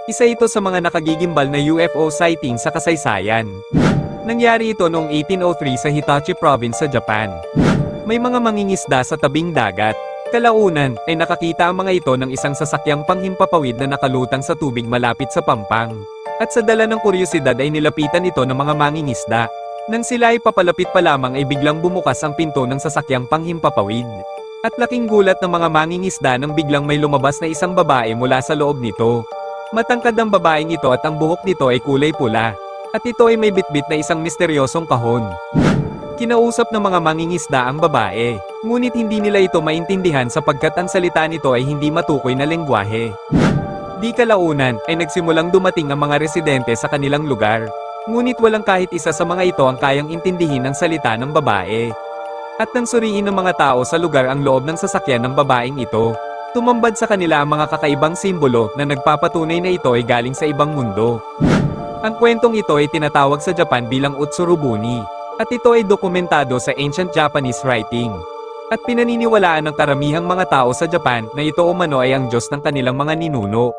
Isa ito sa mga nakagigimbal na UFO sighting sa kasaysayan. Nangyari ito noong 1803 sa Hitachi Province sa Japan. May mga mangingisda sa tabing dagat. Kalaunan, ay nakakita ang mga ito ng isang sasakyang panghimpapawid na nakalutang sa tubig malapit sa pampang. At sa dala ng kuryosidad ay nilapitan ito ng mga mangingisda. Nang sila ay papalapit pa lamang ay biglang bumukas ang pinto ng sasakyang panghimpapawid. At laking gulat ng mga mangingisda nang biglang may lumabas na isang babae mula sa loob nito. Matangkad ang babaeng ito at ang buhok nito ay kulay pula. At ito ay may bitbit na isang misteryosong kahon. Kinausap ng mga mangingisda ang babae, ngunit hindi nila ito maintindihan sapagkat ang salita nito ay hindi matukoy na lengguwahe. Di kalaunan, ay nagsimulang dumating ang mga residente sa kanilang lugar. Ngunit walang kahit isa sa mga ito ang kayang intindihin ang salita ng babae. At nang suriin ng mga tao sa lugar ang loob ng sasakyan ng babaeng ito, tumambad sa kanila ang mga kakaibang simbolo na nagpapatunay na ito ay galing sa ibang mundo. Ang kwentong ito ay tinatawag sa Japan bilang Utsurubuni, at ito ay dokumentado sa ancient Japanese writing. At pinaniniwalaan ng karamihang mga tao sa Japan na ito umano ay ang Diyos ng kanilang mga ninuno.